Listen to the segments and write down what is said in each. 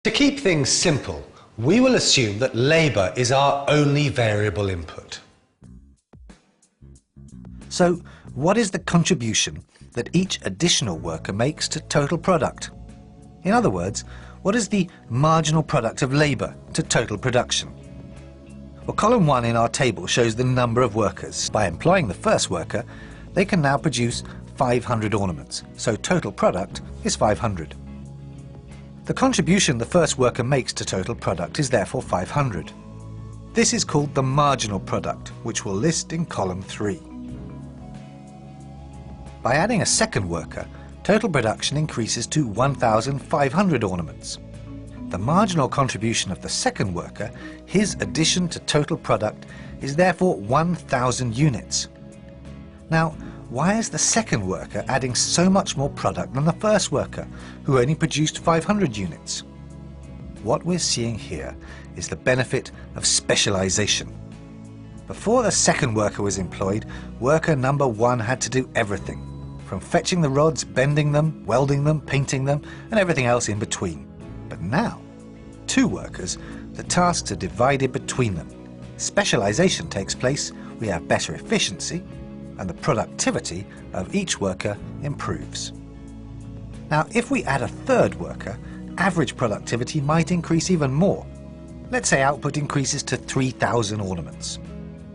To keep things simple, we will assume that labour is our only variable input. So, what is the contribution that each additional worker makes to total product? In other words, what is the marginal product of labour to total production? Well, column 1 in our table shows the number of workers. By employing the first worker, they can now produce 500 ornaments, so total product is 500. The contribution the first worker makes to total product is therefore 500. This is called the marginal product, which we'll list in column 3. By adding a second worker, total production increases to 1,500 ornaments. The marginal contribution of the second worker, his addition to total product, is therefore 1,000 units. Now, why is the second worker adding so much more product than the first worker, who only produced 500 units? What we're seeing here is the benefit of specialization. Before the second worker was employed, worker number 1 had to do everything, from fetching the rods, bending them, welding them, painting them, and everything else in between. But now, 2 workers, the tasks are divided between them. Specialization takes place, we have better efficiency, and the productivity of each worker improves. Now, if we add a third worker, average productivity might increase even more. Let's say output increases to 3,000 ornaments.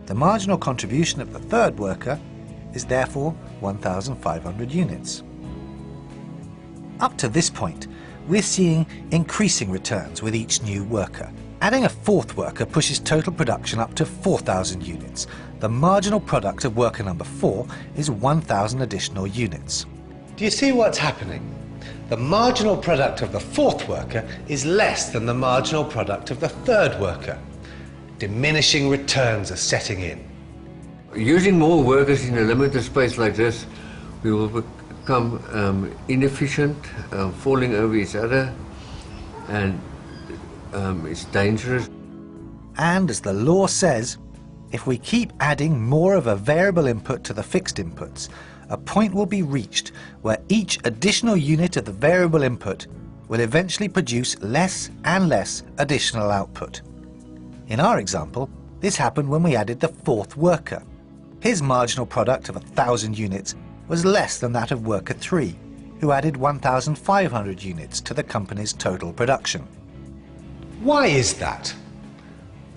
The marginal contribution of the third worker is therefore 1,500 units. Up to this point, we're seeing increasing returns with each new worker. Adding a fourth worker pushes total production up to 4,000 units. The marginal product of worker number 4 is 1,000 additional units. Do you see what's happening? The marginal product of the fourth worker is less than the marginal product of the third worker. Diminishing returns are setting in. Using more workers in a limited space like this, we will become inefficient, falling over each other, and it's dangerous. And as the law says, if we keep adding more of a variable input to the fixed inputs, a point will be reached where each additional unit of the variable input will eventually produce less and less additional output. In our example, this happened when we added the fourth worker. His marginal product of 1,000 units was less than that of worker 3, who added 1,500 units to the company's total production. Why is that?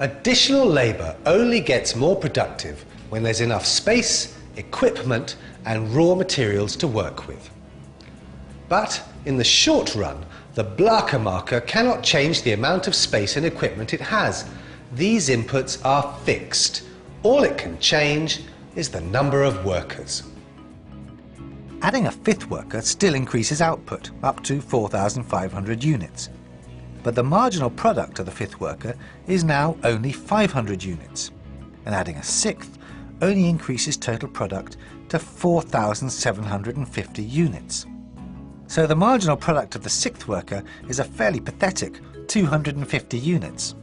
Additional labour only gets more productive when there's enough space, equipment and raw materials to work with. But in the short run, the Blacher marker cannot change the amount of space and equipment it has. These inputs are fixed. All it can change is the number of workers. Adding a fifth worker still increases output up to 4,500 units. But the marginal product of the fifth worker is now only 500 units, and adding a sixth only increases total product to 4,750 units. So the marginal product of the sixth worker is a fairly pathetic 250 units.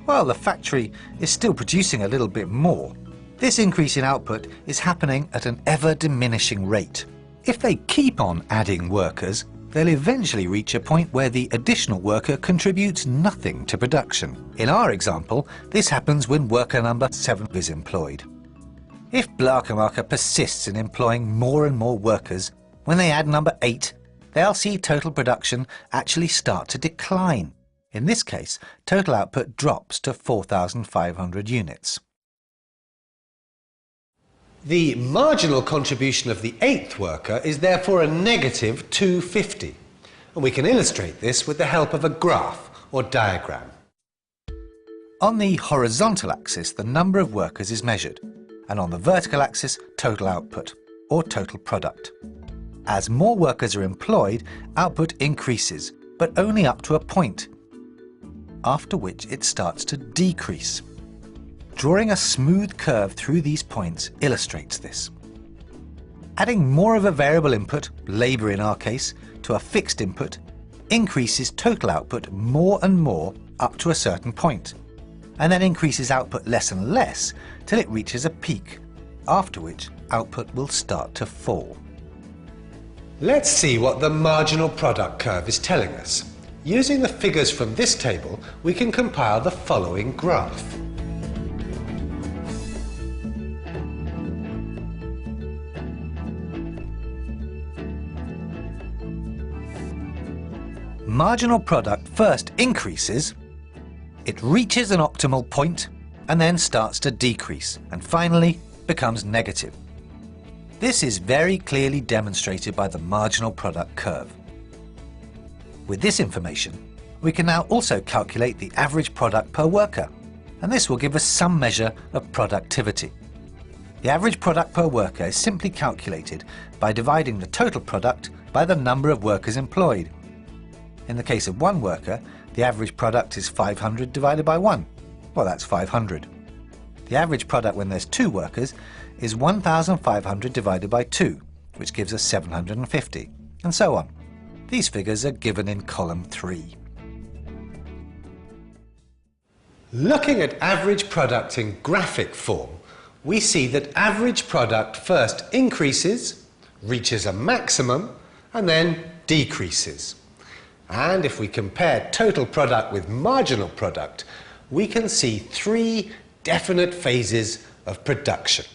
While the factory is still producing a little bit more, this increase in output is happening at an ever-diminishing rate. If they keep on adding workers, they'll eventually reach a point where the additional worker contributes nothing to production. In our example, this happens when worker number 7 is employed. If Blacher marker persists in employing more and more workers, when they add number 8, they'll see total production actually start to decline. In this case, total output drops to 4,500 units. The marginal contribution of the 8th worker is therefore a negative 250, and we can illustrate this with the help of a graph or diagram. On the horizontal axis, the number of workers is measured, and on the vertical axis, total output, or total product. As more workers are employed, output increases, but only up to a point, after which it starts to decrease. Drawing a smooth curve through these points illustrates this. Adding more of a variable input, labour in our case, to a fixed input increases total output more and more up to a certain point, and then increases output less and less till it reaches a peak, after which output will start to fall. Let's see what the marginal product curve is telling us. Using the figures from this table, we can compile the following graph. Marginal product first increases, it reaches an optimal point, and then starts to decrease, and finally becomes negative. This is very clearly demonstrated by the marginal product curve. With this information, we can now also calculate the average product per worker, and this will give us some measure of productivity. The average product per worker is simply calculated by dividing the total product by the number of workers employed. In the case of one worker, the average product is 500 divided by 1. Well, that's 500. The average product when there's 2 workers is 1,500 divided by 2, which gives us 750, and so on. These figures are given in column 3. Looking at average product in graphic form, we see that average product first increases, reaches a maximum, and then decreases. And if we compare total product with marginal product, we can see 3 definite phases of production.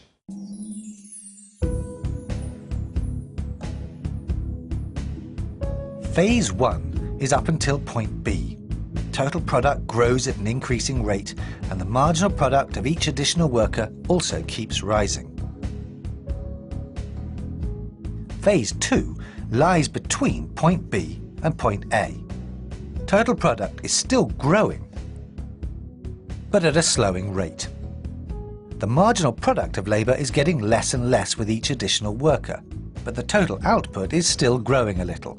Phase 1 is up until point B. Total product grows at an increasing rate, and the marginal product of each additional worker also keeps rising. Phase 2 lies between point B and point A. Total product is still growing, but at a slowing rate. The marginal product of labour is getting less and less with each additional worker, but the total output is still growing a little.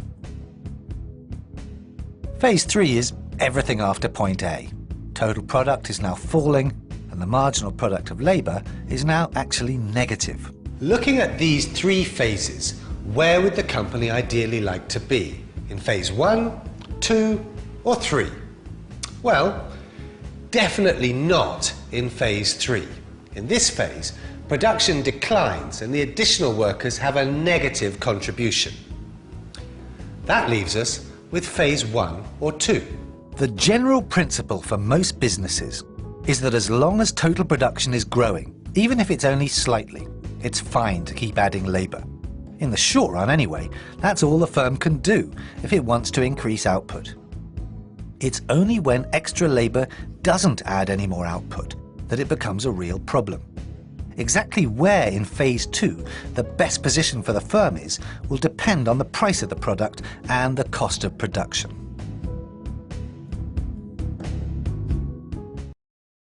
Phase 3 is everything after point A. Total product is now falling, and the marginal product of labour is now actually negative. Looking at these 3 phases, where would the company ideally like to be? In phase 1, 2, or 3? Well, definitely not in phase 3. In this phase, production declines and the additional workers have a negative contribution. That leaves us with phase 1 or 2. The general principle for most businesses is that as long as total production is growing, even if it's only slightly, it's fine to keep adding labour. In the short run anyway, that's all the firm can do if it wants to increase output. It's only when extra labour doesn't add any more output that it becomes a real problem. Exactly where in phase 2 the best position for the firm is will depend on the price of the product and the cost of production.